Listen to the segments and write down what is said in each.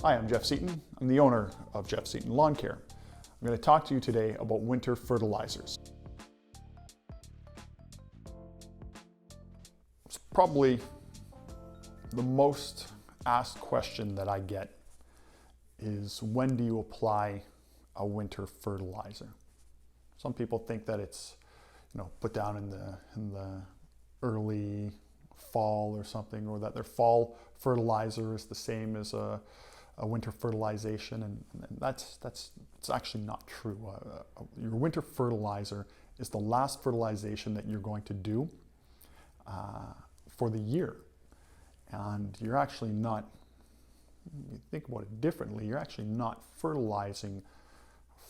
Hi, I'm Jeff Seeton. I'm the owner of Jeff Seeton Lawn Care. I'm going to talk to you today about winter fertilizers. It's probably the most asked question that I get is, when do you apply a winter fertilizer? Some people think that it's, put down in the early fall or something, or that their fall fertilizer is the same as a winter fertilization, and that's actually not true. Your winter fertilizer is the last fertilization that you're going to do for the year, and you're actually not, you think about it differently, you're actually not fertilizing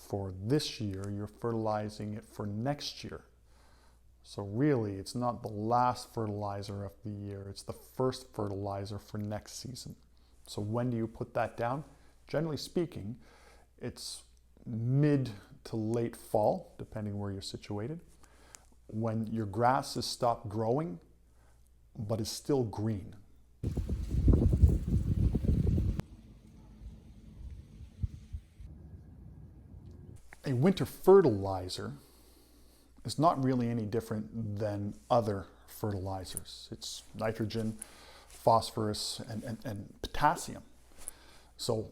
for this year, you're fertilizing it for next year. So really, it's not the last fertilizer of the year, it's the first fertilizer for next season. So when do you put that down? Generally speaking, it's mid to late fall, depending where you're situated, when your grass has stopped growing, but is still green. A winter fertilizer is not really any different than other fertilizers. It's nitrogen, phosphorus, and potassium. So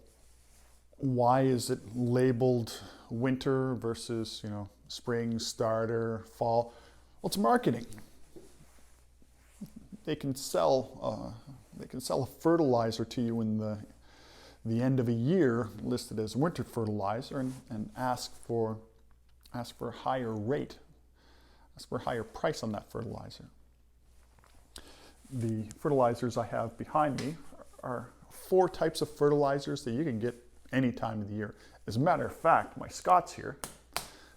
why is it labeled winter versus spring, starter, fall? Well, it's marketing. They can sell a fertilizer to you in the end of a year listed as winter fertilizer and ask for a higher rate, ask for a higher price on that fertilizer. The fertilizers I have behind me are 4 types of fertilizers that you can get any time of the year. As a matter of fact, my Scots here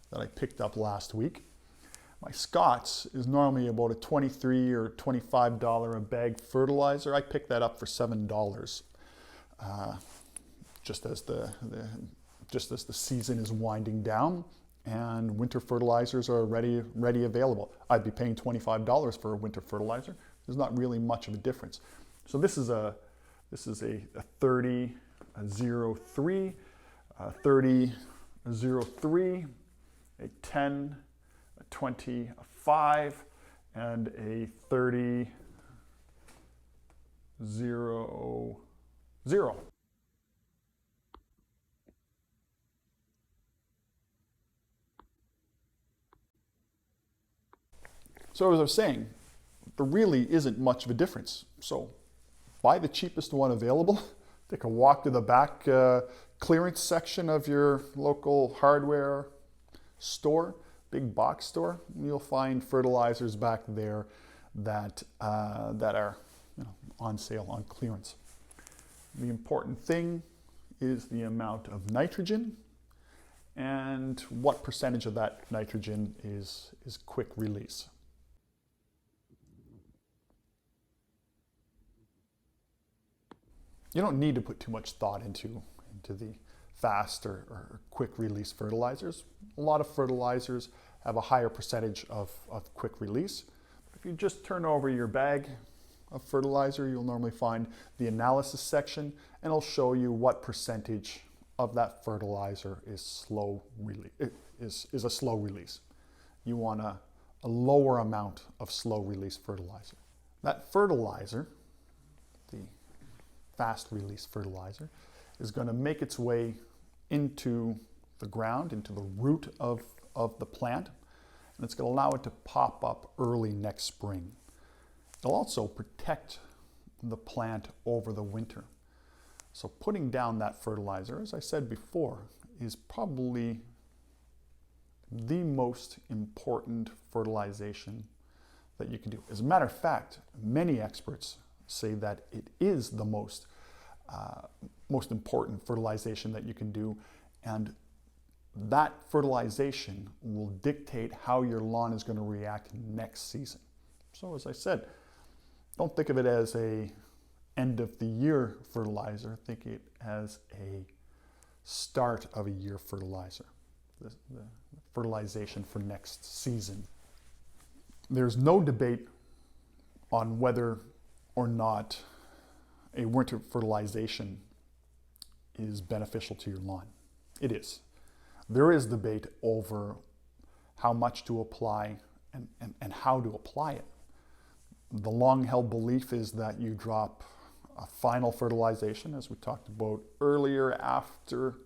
that I picked up last week, my Scots is normally about a $23 or $25 a bag fertilizer. I picked that up for $7, just as the season is winding down and winter fertilizers are ready available. I'd be paying $25 for a winter fertilizer. There's not really much of a difference. So this is a 30, a 03, a 30, a 03, a 10, a 20, a 5, and a 30, 0, 0. So as I was saying, there really isn't much of a difference. So buy the cheapest one available. Take a walk to the back clearance section of your local hardware store, big box store. You'll find fertilizers back there that are on sale, on clearance. The important thing is the amount of nitrogen and what percentage of that nitrogen is quick release. You don't need to put too much thought into the fast or quick release fertilizers. A lot of fertilizers have a higher percentage of quick release. If you just turn over your bag of fertilizer, you'll normally find the analysis section, and it'll show you what percentage of that fertilizer is slow release. Is a slow release. You want a lower amount of slow release fertilizer. That fertilizer, the fast release fertilizer, is going to make its way into the ground, into the root of the plant, and it's going to allow it to pop up early next spring. It'll also protect the plant over the winter. So putting down that fertilizer, as I said before, is probably the most important fertilization that you can do. As a matter of fact, many experts say that it is the most important fertilization that you can do, and that fertilization will dictate how your lawn is going to react next season. So as I said, don't think of it as a end of the year fertilizer, think it as a start of a year fertilizer, the fertilization for next season. There's no debate on whether or not a winter fertilization is beneficial to your lawn. It is. There is debate over how much to apply and how to apply it. The long-held belief is that you drop a final fertilization, as we talked about earlier, after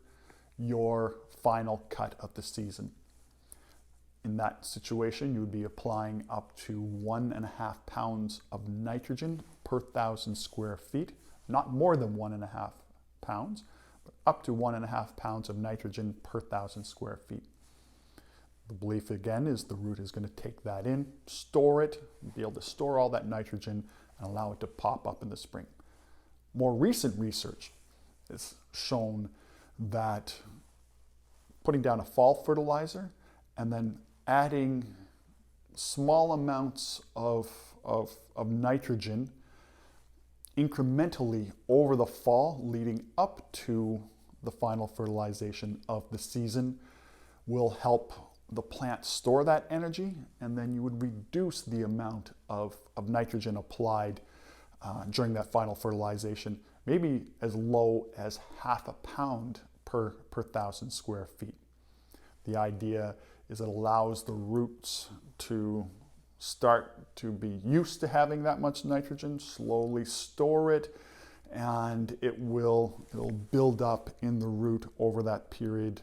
your final cut of the season. In that situation, you would be applying up to 1.5 pounds of nitrogen per 1,000 square feet, not more than 1.5 pounds, but up to 1.5 pounds of nitrogen per 1,000 square feet. The belief again is the root is going to take that in, store it, be able to store all that nitrogen and allow it to pop up in the spring. More recent research has shown that putting down a fall fertilizer and then adding small amounts of nitrogen incrementally over the fall leading up to the final fertilization of the season will help the plant store that energy, and then you would reduce the amount of nitrogen applied during that final fertilization, maybe as low as 0.5 pound per 1,000 square feet. The idea is it allows the roots to start to be used to having that much nitrogen, slowly store it, and it'll build up in the root over that period,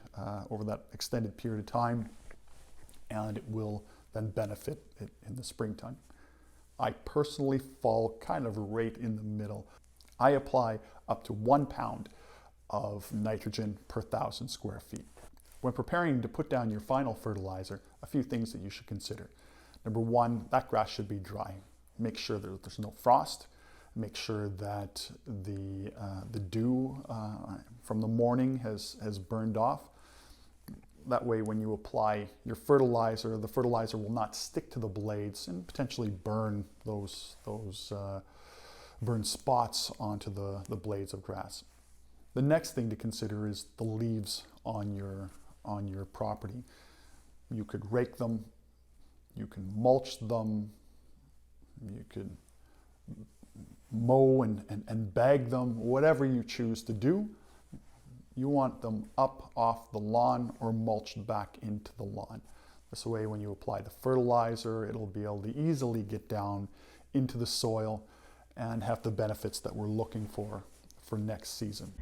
over that extended period of time, and it will then benefit it in the springtime. I personally fall kind of right in the middle. I apply up to 1 pound of nitrogen per 1,000 square feet. When preparing to put down your final fertilizer, a few things that you should consider. Number one, that grass should be dry. Make sure that there's no frost. Make sure that the dew from the morning has burned off. That way when you apply your fertilizer, the fertilizer will not stick to the blades and potentially burn those burn spots onto the blades of grass. The next thing to consider is the leaves on your property. You could rake them, you can mulch them, you could mow and bag them, whatever you choose to do. You want them up off the lawn or mulched back into the lawn. This way when you apply the fertilizer, it'll be able to easily get down into the soil and have the benefits that we're looking for next season.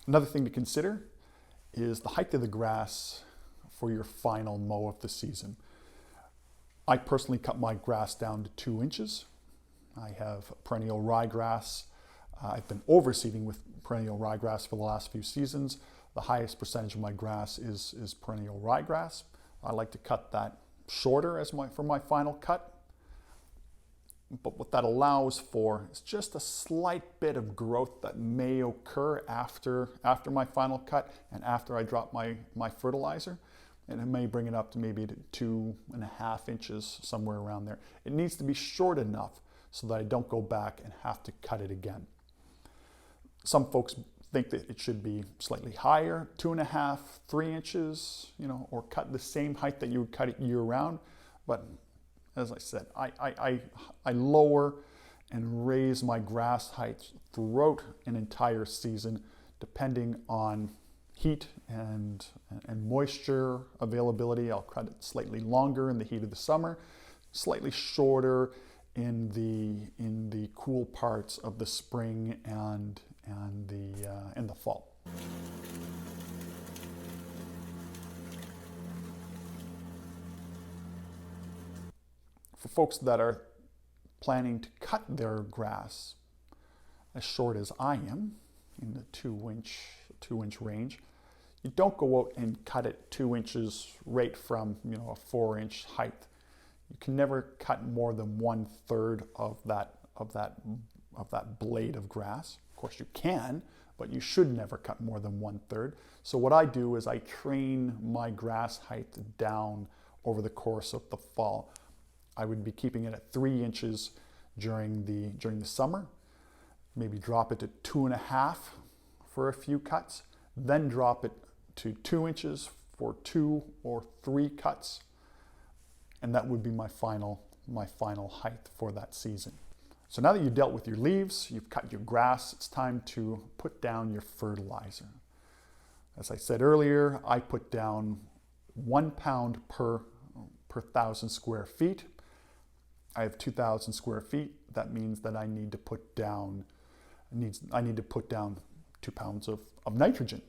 Another thing to consider is the height of the grass for your final mow of the season. I personally cut my grass down to 2 inches. I have perennial ryegrass. I've been overseeding with perennial ryegrass for the last few seasons. The highest percentage of my grass is perennial ryegrass. I like to cut that shorter for my final cut. But what that allows for is just a slight bit of growth that may occur after my final cut and after I drop my fertilizer. And it may bring it up to maybe 2.5 inches, somewhere around there. It needs to be short enough so that I don't go back and have to cut it again. Some folks think that it should be slightly higher, 2.5, 3 inches, or cut the same height that you would cut it year round. But as I said, I lower and raise my grass height throughout an entire season, depending on heat and moisture availability. I'll cut it slightly longer in the heat of the summer, slightly shorter in the cool parts of the spring and the fall. For folks that are planning to cut their grass as short as I am, in the 2-inch range, you don't go out and cut it 2 inches right from a 4-inch height. You can never cut more than 1/3 of that blade of grass. Of course you can, but you should never cut more than 1/3. So what I do is I train my grass height down over the course of the fall. I would be keeping it at 3 inches during the summer, maybe drop it to 2.5 for a few cuts, then drop it to 2 inches for 2 or 3 cuts, and that would be my final my final height for that season. So now that you've dealt with your leaves, you've cut your grass, it's time to put down your fertilizer. As I said earlier, I put down 1 pound per 1,000 square feet. I have 2,000 square feet. That means that I need to put down 2 pounds of nitrogen,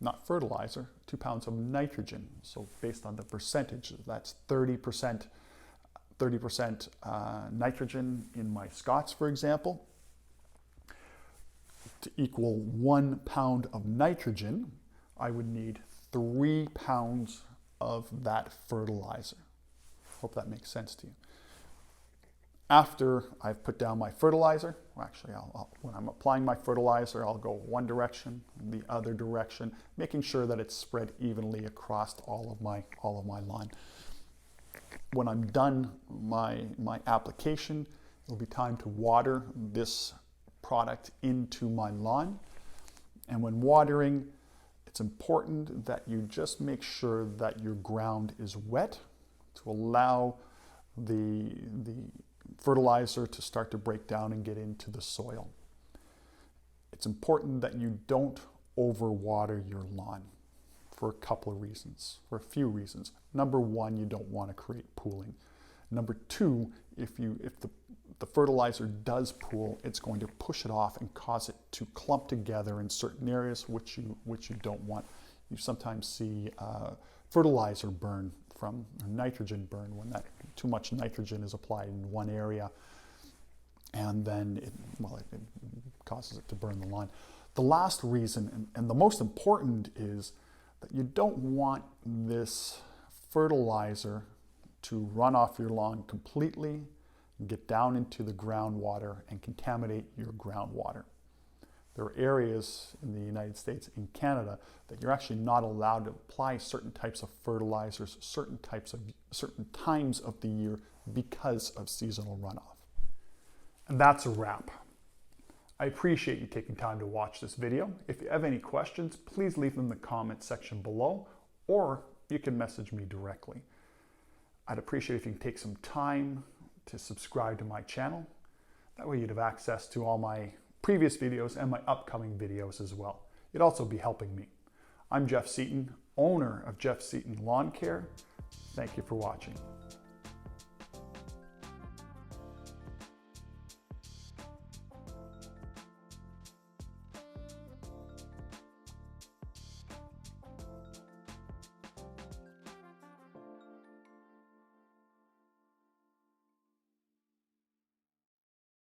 not fertilizer, 2 pounds of nitrogen. So based on the percentage, that's 30% nitrogen in my Scots, for example. To equal 1 pound of nitrogen, I would need 3 pounds of that fertilizer. Hope that makes sense to you. After I've put down my fertilizer, actually when I'm applying my fertilizer, I'll go one direction, the other direction, making sure that it's spread evenly across all of my lawn. When I'm done my application, it'll be time to water this product into my lawn. And when watering, it's important that you just make sure that your ground is wet to allow the fertilizer to start to break down and get into the soil. It's important that you don't overwater your lawn for a few reasons. Number one, you don't want to create pooling. Number two, if the fertilizer does pool, it's going to push it off and cause it to clump together in certain areas, which you don't want. You sometimes see fertilizer burn from nitrogen burn when too much nitrogen is applied in one area, and then it causes it to burn the lawn. The last reason, and the most important, is that you don't want this fertilizer to run off your lawn completely, get down into the groundwater and contaminate your groundwater. There are areas in the United States, in Canada, that you're actually not allowed to apply certain types of fertilizers, certain times of the year because of seasonal runoff. And that's a wrap. I appreciate you taking time to watch this video. If you have any questions, please leave them in the comment section below, or you can message me directly. I'd appreciate if you can take some time to subscribe to my channel. That way you'd have access to all my previous videos and my upcoming videos as well. It'd also be helping me. I'm Jeff Seeton, owner of Jeff Seeton Lawn Care. Thank you for watching.